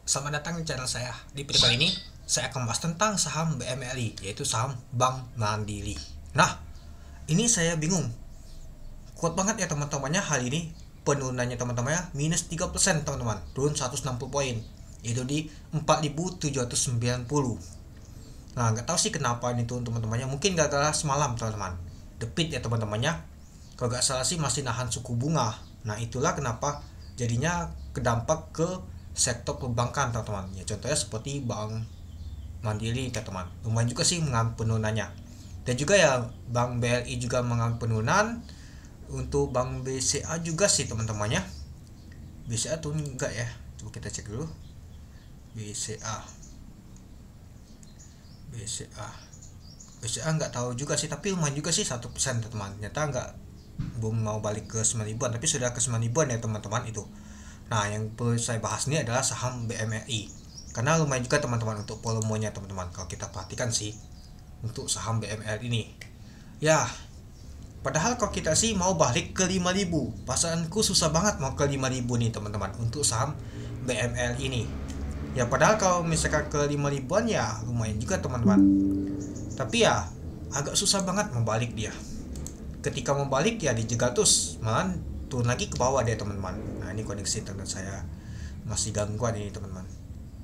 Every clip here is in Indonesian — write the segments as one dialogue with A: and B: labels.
A: Selamat datang di channel saya. Di video kali ini, saya akan membahas tentang saham BMLI, yaitu saham Bank Mandiri. Nah, ini saya bingung. Kuat banget ya teman-temannya hal ini. Penurunannya teman-temannya minus 3% teman-teman. Turun 160 poin. Itu di 4.790. Nah, nggak tahu sih kenapa ini turun teman-temannya. Mungkin gara-gara semalam teman-teman. The Fed ya teman-temannya. Kalau nggak salah sih masih nahan suku bunga. Nah, itulah kenapa jadinya kedampak ke sektor perbankan teman-teman. Ya contohnya seperti Bank Mandiri teman-teman. Lumayan juga sih mengalami penurunannya. Dan juga ya Bank BRI juga mengalami penurunan. Untuk Bank BCA juga sih teman-temannya. BCA turun enggak ya? Coba kita cek dulu. BCA. BCA. BCA nggak tahu juga sih, tapi lumayan juga sih 1% teman-teman. Ternyata nggak belum mau balik ke 9 ribuan, tapi sudah ke 9 ribuan ya teman-teman itu. Nah, yang perlu saya bahas ini adalah saham BMRI. Karena lumayan juga teman-teman untuk volumenya teman-teman. Kalau kita perhatikan sih untuk saham BMRI ini. Ya, padahal kalau kita sih mau balik ke 5.000. Perasaanku susah banget mau ke 5.000 nih teman-teman untuk saham BMRI ini. Ya padahal kalau misalkan ke 5 ribuan ya lumayan juga teman-teman. Tapi ya agak susah banget membalik dia. Ketika membalik ya dijegal terus, malah turun lagi ke bawah dia teman-teman. Nah, ini koneksi internet saya masih gangguan ini teman-teman.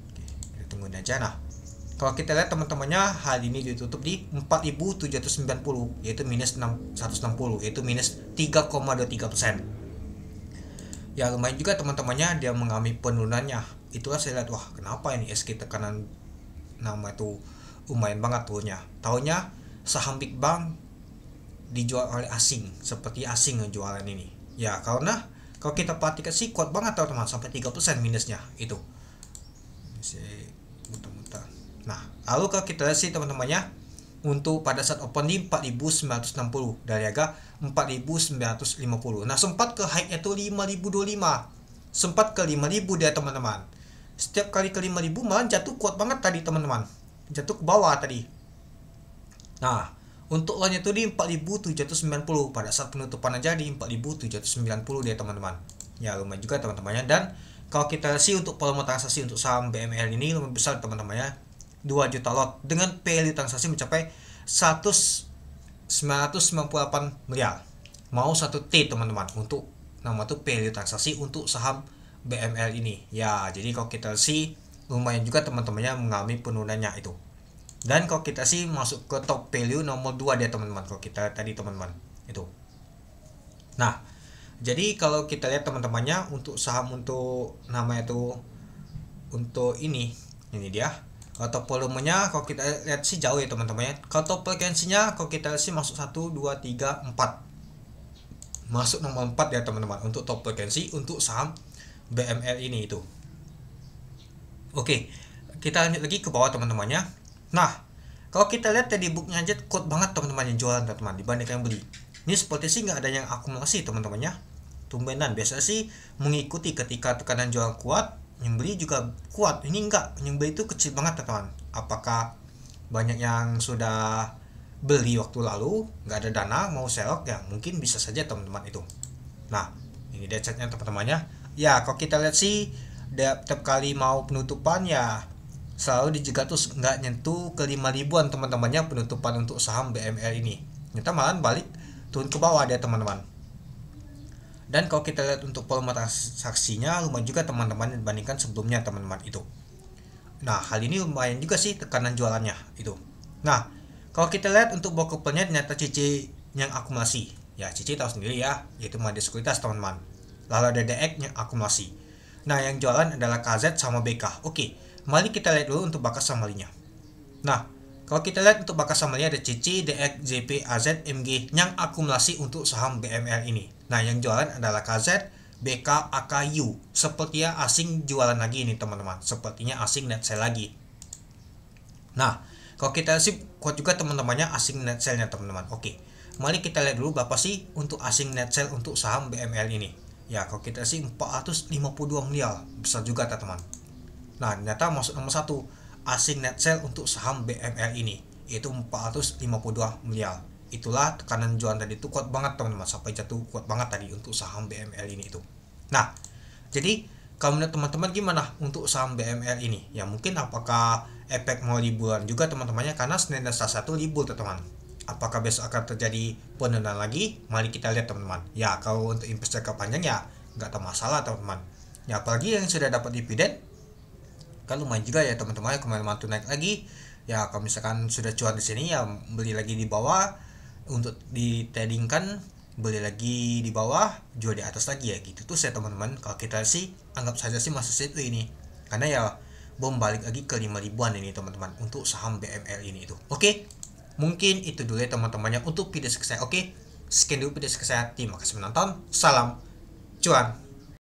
A: Oke, kita tungguin aja. Nah, kalau kita lihat teman-temannya hal ini ditutup di 4.790, yaitu minus 160, yaitu minus 3,23%. Ya lumayan juga teman-temannya dia mengalami penurunannya. Itulah saya lihat, wah kenapa ini SK tekanan nama itu lumayan banget turunnya. Tahunya saham Big Bang dijual oleh asing, seperti asing ngejualan ini. Ya karena kalau kita perhatikan sih kuat banget teman-teman, sampai 3% minusnya itu. Muter-muter. Nah, lalu kalau kita lihat sih teman-temannya untuk pada saat open di 4.960 dari harga 4.950. Nah, sempat ke high itu 5.025. Sempat ke 5.000 dia teman-teman. Setiap kali ke 5.000 malah jatuh kuat banget tadi teman-teman. Jatuh ke bawah tadi. Nah, untuk low-nya itu di 4.790 pada saat penutupan aja di 4.790 dia teman-teman. Ya lumayan juga teman-temannya. Dan kalau kita sih untuk volume transaksi untuk saham BML ini lumayan besar teman-temannya, 2 juta lot dengan value transaksi mencapai 998 miliar. Mau 1 T teman-teman untuk nama tuh value transaksi untuk saham BML ini. Ya, jadi kalau kita sih lumayan juga teman-temannya mengalami penurunannya itu. Dan kalau kita sih masuk ke top value nomor 2 dia teman-teman. Kalau kita tadi teman-teman itu. Nah, jadi kalau kita lihat teman-temannya untuk saham untuk namanya itu untuk ini dia. Kalau top volumenya kalau kita lihat sih jauh ya teman-temannya. Kalau top frekuensinya kalau kita sih masuk 1 2 3 4. Masuk nomor 4 ya teman-teman untuk top frekuensi untuk saham BML ini itu. Oke, kita lanjut lagi ke bawah teman-temannya. Nah, kalau kita lihat tadi booknya aja kuat banget teman-teman yang jualan teman-teman dibandingkan yang beli. Ini seperti sih nggak ada yang akumulasi teman-temannya. Tumbenan biasa sih mengikuti ketika tekanan jual kuat, yang beli juga kuat. Ini enggak, yang beli itu kecil banget teman-teman. Apakah banyak yang sudah beli waktu lalu nggak ada dana mau selok ya mungkin bisa saja teman-teman itu. Nah, ini dia chatnya teman-temannya. Ya kalau kita lihat sih tiap kali mau penutupan ya selalu dijaga terus nggak nyentuh ke 5 ribuan teman-temannya penutupan untuk saham BML ini. Ternyata malah balik turun ke bawah dia teman-teman. Dan kalau kita lihat untuk volume transaksinya lumayan juga teman-teman dibandingkan sebelumnya teman-teman itu. Nah, hal ini lumayan juga sih tekanan jualannya itu. Nah, kalau kita lihat untuk brokernya ternyata Cici yang akumulasi. Ya, Cici tahu sendiri ya, yaitu Mandiri Sekuritas teman-teman. Lalu ada DX yang akumulasi. Nah, yang jualan adalah KZ sama BK. Oke, mari kita lihat dulu untuk bakas samalinya. Nah, kalau kita lihat untuk bakas samalinya ada Cici, DX, JP, AZ, MG yang akumulasi untuk saham BML ini. Nah, yang jualan adalah KZ, BK, AKU. Sepertinya asing jualan lagi ini teman-teman. Sepertinya asing net sell lagi. Nah, kalau kita sih kuat juga teman-temannya asing net sell-nya teman-teman. Oke, mari kita lihat dulu berapa sih untuk asing net sell untuk saham BML ini. Ya, kalau kita sih 452 miliar. Besar juga teman-teman. Nah, ternyata masuk nomor 1 asing net sell untuk saham BML ini, yaitu 452 miliar. Itulah tekanan jualan tadi itu kuat banget teman-teman, sampai jatuh kuat banget tadi untuk saham BML ini itu. Nah, jadi Kalau menurut teman-teman gimana untuk saham BML ini? Ya mungkin apakah efek mau liburan juga teman-temannya, karena Senin dan Selasa itu libur teman-teman. Apakah besok akan terjadi penurunan lagi? Mari kita lihat teman-teman. Ya kalau untuk investasi jangka panjang ya nggak ada masalah teman-teman. Ya apalagi yang sudah dapat dividen kan lumayan juga ya teman-teman. Kemarin mantu naik lagi. Ya kalau misalkan sudah cuan di sini ya beli lagi di bawah untuk ditradingkan, beli lagi di bawah, jual di atas lagi ya gitu tuh saya teman-teman. Kalau kita sih anggap saja sih masih situ ini, karena ya bom balik lagi ke 5 ribuan ini teman-teman untuk saham BML ini itu. Oke, mungkin itu dulu ya teman-temannya untuk video saya. Oke, sekian dulu video saya. Terima kasih menonton, salam cuan.